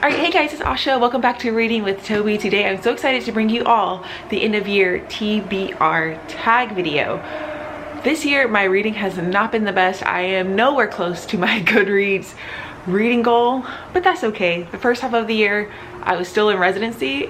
Alright, hey guys, it's Asha. Welcome back to Reading with Toby. Today I'm so excited to bring you all the end of year TBR tag video. This year my reading has not been the best. I am nowhere close to my Goodreads reading goal, but that's okay. The first half of the year I was still in residency,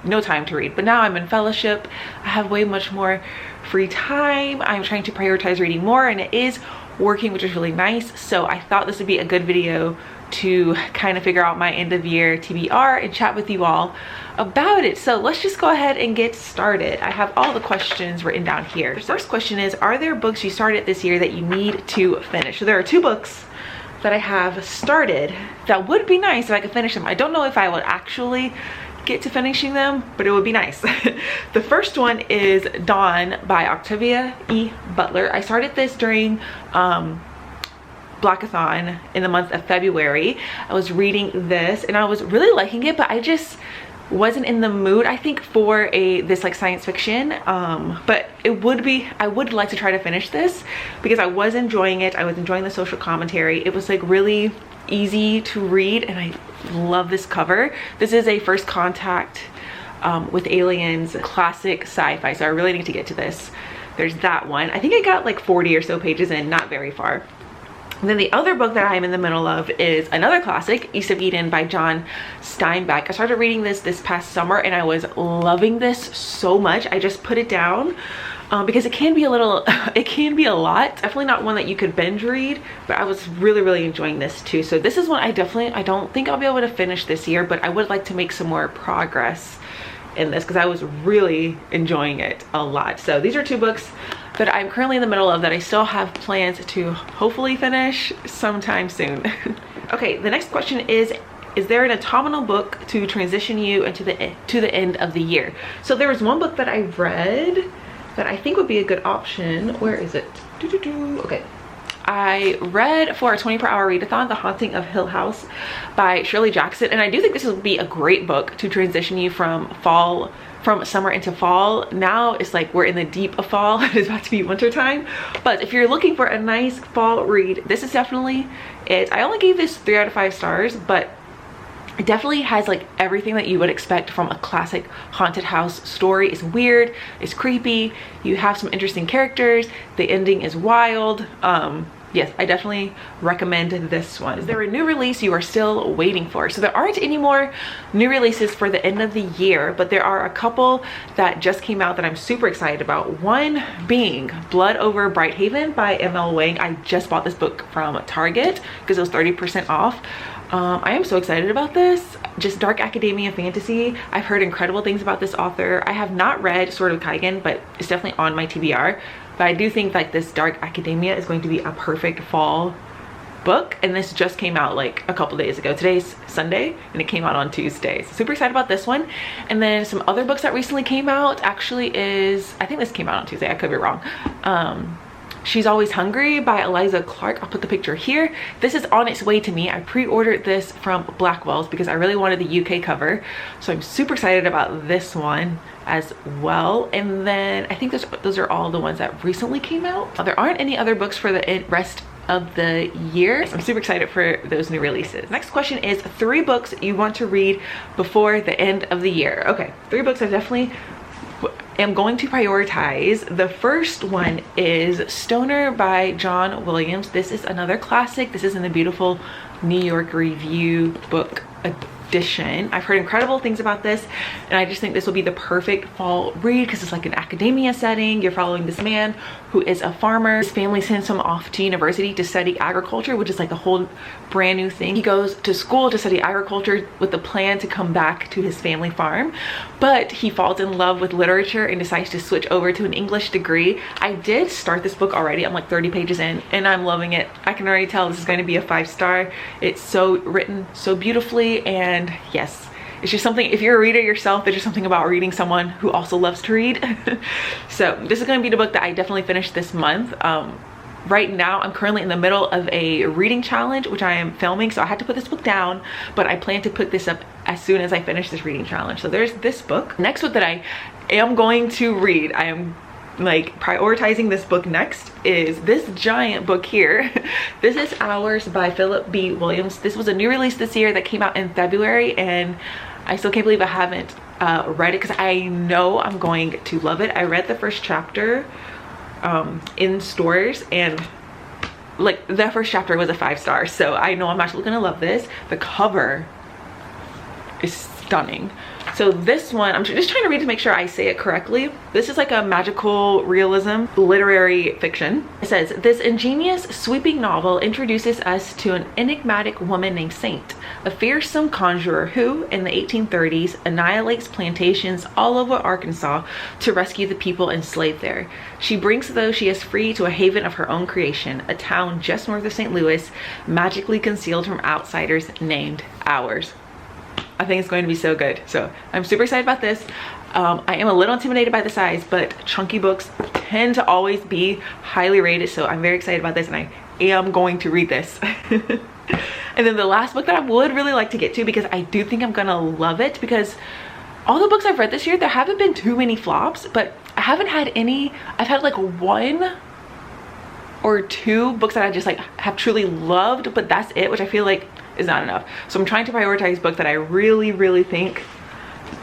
no time to read, but now I'm in fellowship. I have way much more free time. I'm trying to prioritize reading more, and it is working, which is really nice. So I thought this would be a good video to kind of figure out my end of year TBR and chat with you all about it. So let's just go ahead and get started. I have all the questions written down here. The first question is, are there books you started this year that you need to finish? So there are two books that I have started that would be nice if I could finish them. I don't know if I would actually get to finishing them, but it would be nice. The first one is Dawn by Octavia E. Butler. I started this during Blackathon in the month of February. I was reading this and I was really liking it, but I just wasn't in the mood, I think, for this like science fiction. But I would like to try to finish this because I was enjoying it. I was enjoying the social commentary. It was like really easy to read and I love this cover. This is a First Contact with aliens, classic sci-fi, so I really need to get to this. There's that one. I think I got like 40 or so pages in, not very far. And then the other book that I'm in the middle of is another classic, East of Eden by John Steinbeck. I started reading this past summer and I was loving this so much. I just put it down because it can be a little, it can be a lot. Definitely not one that you could binge read, but I was really enjoying this too. So this is one I don't think I'll be able to finish this year, but I would like to make some more progress in this because I was really enjoying it a lot. So these are two books that I'm currently in the middle of that I still have plans to hopefully finish sometime soon. Okay, the next question is there an autumnal book to transition you into the end of the year? So there was one book that I read that I think would be a good option. Where is it? Okay. I read for a 24-hour readathon, The Haunting of Hill House by Shirley Jackson, and I do think this would be a great book to transition you from summer into fall. Now it's like we're in the deep of fall. It's about to be winter time, but if you're looking for a nice fall read, this is definitely it. I only gave this 3 out of 5 stars, but it definitely has like everything that you would expect from a classic haunted house story. It's weird, it's creepy, you have some interesting characters, the ending is wild. Yes, I definitely recommend this one. Is there a new release you are still waiting for? So there aren't any more new releases for the end of the year, but there are a couple that just came out that I'm super excited about. One being Blood Over Brighthaven by M.L. Wang. I just bought this book from Target because it was 30% off. I am so excited about this. Just dark academia fantasy. I've heard incredible things about this author. I have not read Sword of Kaigen, but it's definitely on my TBR. But I do think like this dark academia is going to be a perfect fall book, and this just came out like a couple days ago. Today's Sunday and it came out on Tuesday, so super excited about this one. And then some other books that recently came out actually is, I think this came out on Tuesday, I could be wrong. She's Always Hungry by Eliza Clark. I'll put the picture here. This is on its way to me. I pre-ordered this from Blackwell's because I really wanted the UK cover, so I'm super excited about this one as well. And then I think those are all the ones that recently came out. There aren't any other books for the rest of the year. I'm super excited for those new releases. Next question is 3 books you want to read before the end of the year. Okay, 3 books I definitely am going to prioritize. The first one is Stoner by John Williams. This is another classic. This is in the beautiful New York Review book edition. I've heard incredible things about this, and I just think this will be the perfect fall read because it's like an academia setting. You're following this man who is a farmer. His family sends him off to university to study agriculture, which is like a whole brand new thing. He goes to school to study agriculture with the plan to come back to his family farm, but he falls in love with literature and decides to switch over to an English degree. I did start this book already. I'm like 30 pages in and I'm loving it. I can already tell this is going to be a 5-star. It's so written so beautifully, and yes, it's just something, if you're a reader yourself, there's just something about reading someone who also loves to read. So this is going to be the book that I definitely finished this month. Right now I'm currently in the middle of a reading challenge which I am filming, so I had to put this book down, but I plan to put this up as soon as I finish this reading challenge. So there's this book. Next book that I am going to read, I am like prioritizing this book next is this giant book here. This is Hours by Philip B. Williams. This was a new release this year that came out in February, and I still can't believe I haven't read it because I know I'm going to love it. I read the first chapter in stores, and like the first chapter was a 5-star, so I know I'm actually gonna love this. The cover is stunning. So this one, I'm just trying to read to make sure I say it correctly. This is like a magical realism literary fiction. It says, this ingenious, sweeping novel introduces us to an enigmatic woman named Saint, a fearsome conjurer who, in the 1830s, annihilates plantations all over Arkansas to rescue the people enslaved there. She brings those she has free to a haven of her own creation, a town just north of St. Louis, magically concealed from outsiders, named Ours. I think it's going to be so good. So I'm super excited about this. I am a little intimidated by the size, but chunky books tend to always be highly rated. So I'm very excited about this, and I am going to read this. And then the last book that I would really like to get to, because I do think I'm gonna love it, because all the books I've read this year, there haven't been too many flops, but I haven't had any. I've had like 1 or 2 books that I just like have truly loved, but that's it, which I feel like is not enough. So I'm trying to prioritize books that I really think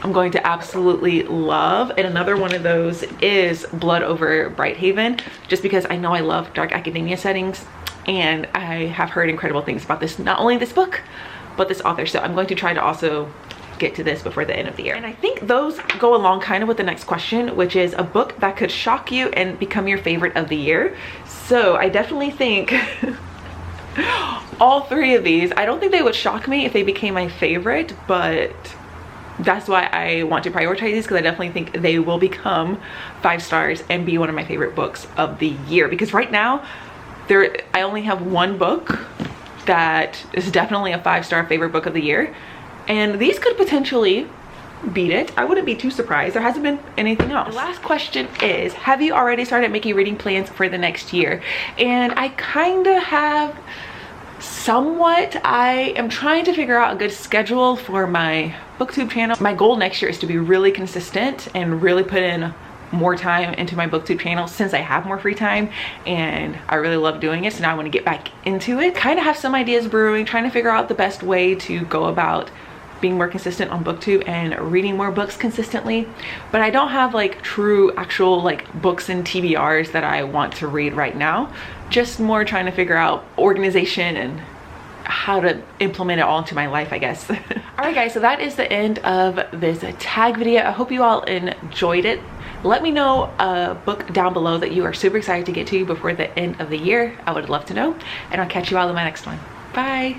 I'm going to absolutely love. And another one of those is Blood Over Brighthaven, just because I know I love dark academia settings, and I have heard incredible things about this, not only this book, but this author. So I'm going to try to also get to this before the end of the year. And I think those go along kind of with the next question, which is a book that could shock you and become your favorite of the year. So I definitely think all 3 of these, I don't think they would shock me if they became my favorite, but that's why I want to prioritize these, because I definitely think they will become 5 stars and be one of my favorite books of the year. Because right now, I only have 1 book that is definitely a 5-star favorite book of the year, and these could potentially beat it. I wouldn't be too surprised. There hasn't been anything else. The last question is, have you already started making reading plans for the next year? And I kind of have somewhat. I am trying to figure out a good schedule for my booktube channel. My goal next year is to be really consistent and really put in more time into my booktube channel, since I have more free time and I really love doing it. So now I want to get back into it. Kind of have some ideas brewing, trying to figure out the best way to go about being more consistent on booktube and reading more books consistently. But I don't have like true actual like books and TBRs that I want to read right now. Just more trying to figure out organization and how to implement it all into my life, I guess. All right guys, so that is the end of this tag video. I hope you all enjoyed it. Let me know a book down below that you are super excited to get to before the end of the year. I would love to know, and I'll catch you all in my next one. Bye.